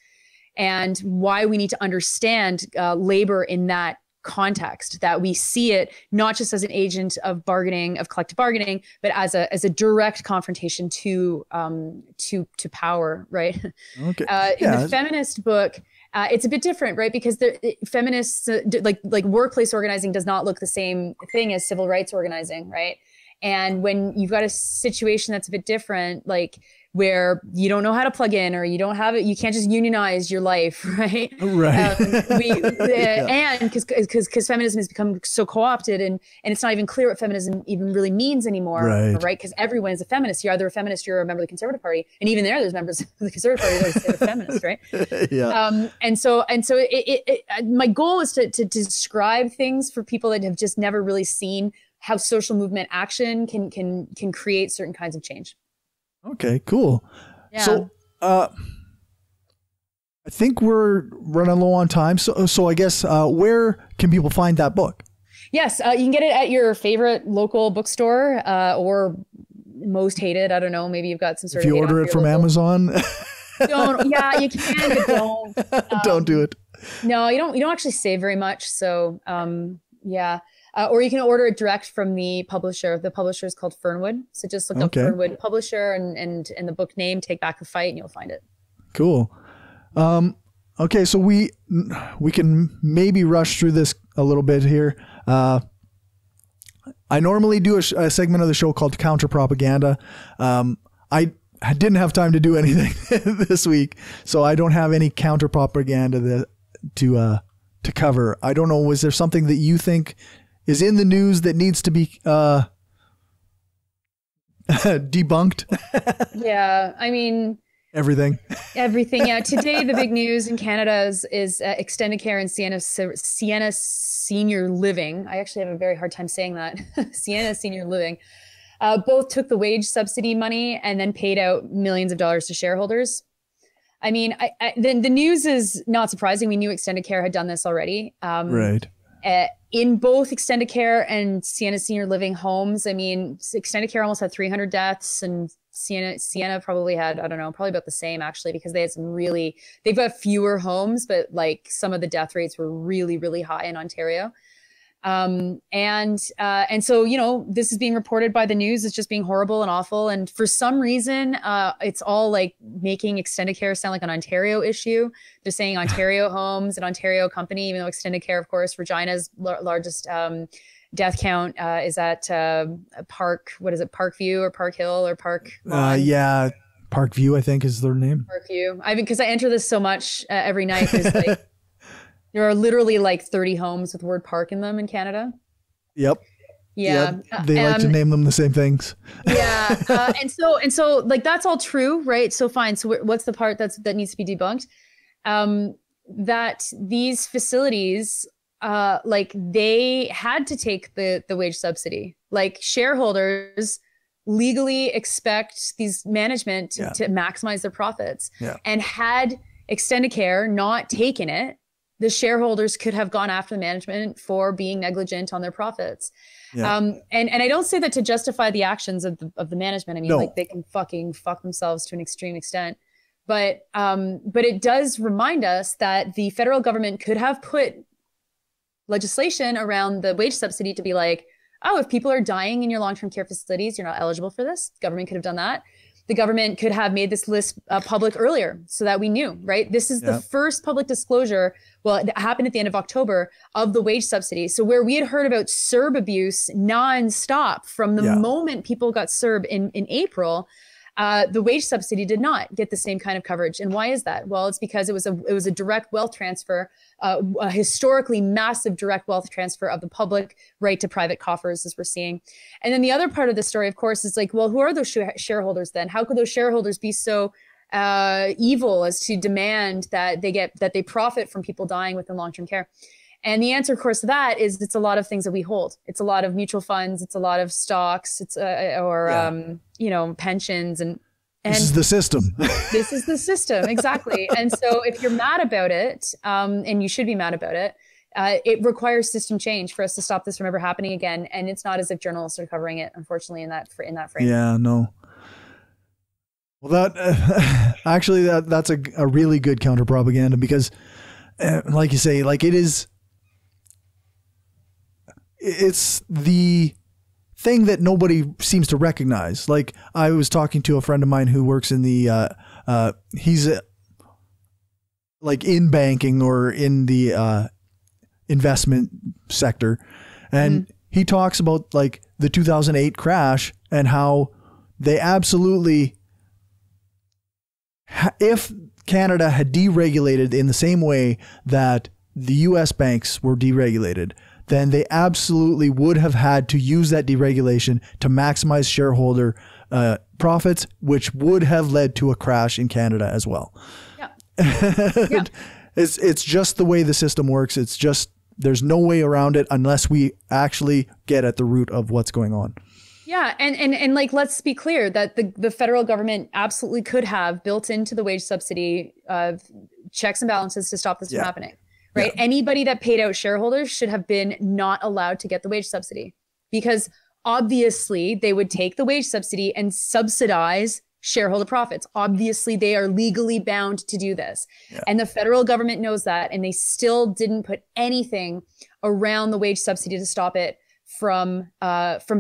and why we need to understand labor in that context, that we see it not just as an agent of bargaining, of collective bargaining, but as a direct confrontation to power, right? Okay. In the feminist book, it's a bit different, right? Because the feminists, like workplace organizing does not look the same thing as civil rights organizing, right? And when you've got a situation that's a bit different, like where you don't know how to plug in, or you don't have it, you can't just unionize your life, right? Right. And because feminism has become so co-opted, and it's not even clear what feminism even really means anymore, right? Because everyone is a feminist. You're either a feminist, you're a member of the Conservative Party, and even there's members of the Conservative Party that say they're feminists, right? Yeah. And so my goal is to describe things for people that have just never really seen how social movement action can create certain kinds of change. Okay, cool. Yeah. So, I think we're running low on time. So I guess, where can people find that book? Yes. You can get it at your favorite local bookstore, or most hated. I don't know. Maybe you've got some sort of. If you order it from Amazon. Don't. Yeah, you can, but don't. Don't do it. No, you don't actually save very much. So, yeah. Or you can order it direct from the publisher. The publisher is called Fernwood. So just look up Fernwood Publisher and the book name, Take Back the Fight, and you'll find it. Cool. Okay, so we can maybe rush through this a little bit here. I normally do a segment of the show called Counter Propaganda. I didn't have time to do anything this week, so I don't have any counter propaganda to cover. I don't know. Was there something that you think is in the news that needs to be debunked? Yeah, I mean, everything. Yeah. Today, the big news in Canada is extended care and Sienna Senior Living. I actually have a very hard time saying that. Sienna Senior Living. Both took the wage subsidy money and then paid out millions of dollars to shareholders. I mean, the news is not surprising. We knew extended care had done this already. Right. In both extended care and Sienna Senior Living homes, I mean, extended care almost had 300 deaths, and Sienna probably had, I don't know, probably about the same actually, because they had they've got fewer homes, but like some of the death rates were really, really high in Ontario. And so, you know, this is being reported by the news as just being horrible and awful. And for some reason, it's all like making extended care sound like an Ontario issue. They're saying Ontario homes, an Ontario company, even though extended care, of course, Regina's largest, death count, is at, Parkview or Park Hill or Park? Yeah. Parkview, I think is their name. Parkview. Because I enter this so much every night. There's like, there are literally like 30 homes with the word park in them in Canada. Yep. Yeah. Yep. They like to name them the same things. Yeah. And so like, that's all true, right? So fine. So what's the part that needs to be debunked? That these facilities, like they had to take the wage subsidy. Like shareholders legally expect these management to maximize their profits. Yeah. And had extended care not taken it, the shareholders could have gone after the management for being negligent on their profits. Yeah. And I don't say that to justify the actions of the management. I mean, like they can fucking fuck themselves to an extreme extent. But it does remind us that the federal government could have put legislation around the wage subsidy to be like, oh, if people are dying in your long-term care facilities, you're not eligible for this. The government could have done that. The government could have made this list public earlier so that we knew, right? This is the first public disclosure. Well, it happened at the end of October of the wage subsidy. So where we had heard about CERB abuse nonstop from the moment people got CERB in April, the wage subsidy did not get the same kind of coverage. And why is that? Well, it's because it was a direct wealth transfer, a historically massive direct wealth transfer of the public right to private coffers, as we're seeing. And then the other part of the story, of course, is like, well, who are those shareholders then? How could those shareholders be so evil as to demand that they profit from people dying within long-term care? And the answer, of course, to that is it's a lot of things that we hold. It's a lot of mutual funds. It's a lot of stocks. It's pensions and this is the system. This is the system, exactly. And so if you're mad about it, and you should be mad about it, it requires system change for us to stop this from ever happening again. And it's not as if journalists are covering it, unfortunately, in that frame. Yeah, no. Well, that actually that's a really good counter propaganda because, like you say, like it is. it's the thing that nobody seems to recognize. Like, I was talking to a friend of mine who works in the, he's like in banking or in the investment sector. And he talks about like the 2008 crash and how they absolutely, if Canada had deregulated in the same way that the US banks were deregulated, then they absolutely would have had to use that deregulation to maximize shareholder profits, which would have led to a crash in Canada as well. Yeah. Yeah. It's just the way the system works. It's just, there's no way around it unless we actually get at the root of what's going on. Yeah. And like, let's be clear that the federal government absolutely could have built into the wage subsidy checks and balances to stop this from happening, right? Yeah. Anybody that paid out shareholders should have been not allowed to get the wage subsidy, because obviously they would take the wage subsidy and subsidize shareholder profits. Obviously, they are legally bound to do this. Yeah. And the federal government knows that, and they still didn't put anything around the wage subsidy to stop it from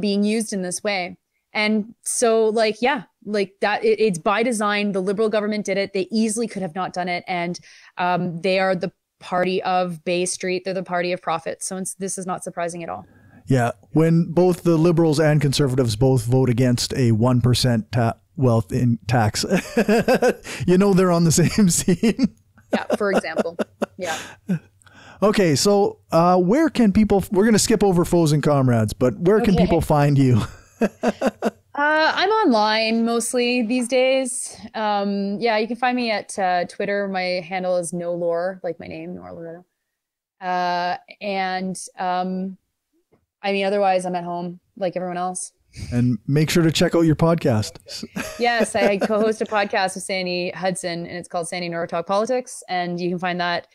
being used in this way. And so like, yeah, like that, it's by design. The Liberal government did it. They easily could have not done it. And they are the party of Bay Street. They're the party of profit. So this is not surprising at all. Yeah. When both the Liberals and Conservatives both vote against a 1% wealth in tax, you know, they're on the same scene. Yeah, for example. Yeah. Okay, so where can people, we're going to skip over foes and comrades, but where can people find you? I'm online mostly these days. Yeah, you can find me at Twitter. My handle is NoLore, like my name, Nora Loreto. And I mean, otherwise I'm at home like everyone else. And make sure to check out your podcast. Yes, I co-host a podcast with Sandy Hudson, and it's called Sandy Nora Talk Politics. And you can find that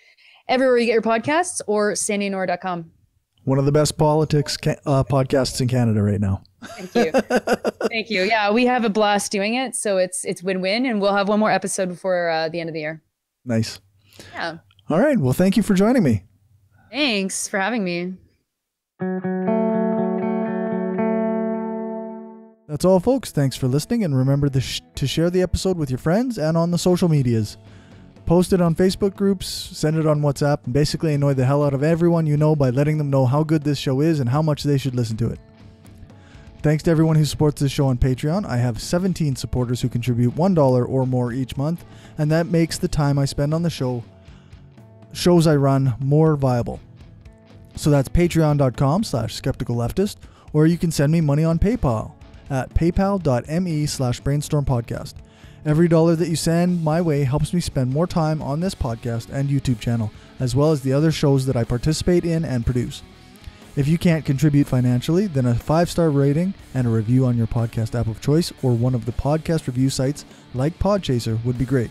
everywhere you get your podcasts or sandynora.com. One of the best politics podcasts in Canada right now. Thank you. Thank you. Yeah, we have a blast doing it. So it's win-win, and we'll have one more episode before the end of the year. Nice. Yeah. All right. Well, thank you for joining me. Thanks for having me. That's all, folks. Thanks for listening, and remember to share the episode with your friends and on the social medias. Post it on Facebook groups, send it on WhatsApp, and basically annoy the hell out of everyone you know by letting them know how good this show is and how much they should listen to it. Thanks to everyone who supports this show on Patreon. I have 17 supporters who contribute $1 or more each month, and that makes the time I spend on the shows I run more viable. So that's patreon.com/skepticalleftist, or you can send me money on PayPal at paypal.me/brainstormpodcast. Every dollar that you send my way helps me spend more time on this podcast and YouTube channel, as well as the other shows that I participate in and produce. If you can't contribute financially, then a 5-star rating and a review on your podcast app of choice or one of the podcast review sites like Podchaser would be great.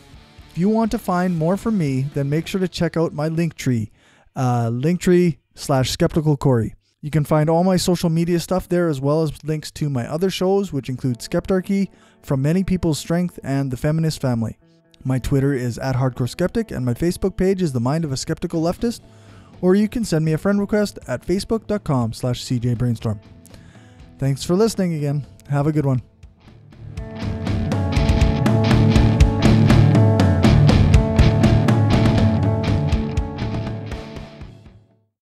If you want to find more from me, then make sure to check out my Linktree, Linktree/SkepticalCory. You can find all my social media stuff there, as well as links to my other shows, which include Skeptarchy, From Many People's Strength, and The Feminist Family. My Twitter is @HardcoreSkeptic, and my Facebook page is The Mind of a Skeptical Leftist, or you can send me a friend request at facebook.com/CJBrainstorm. Thanks for listening again. Have a good one.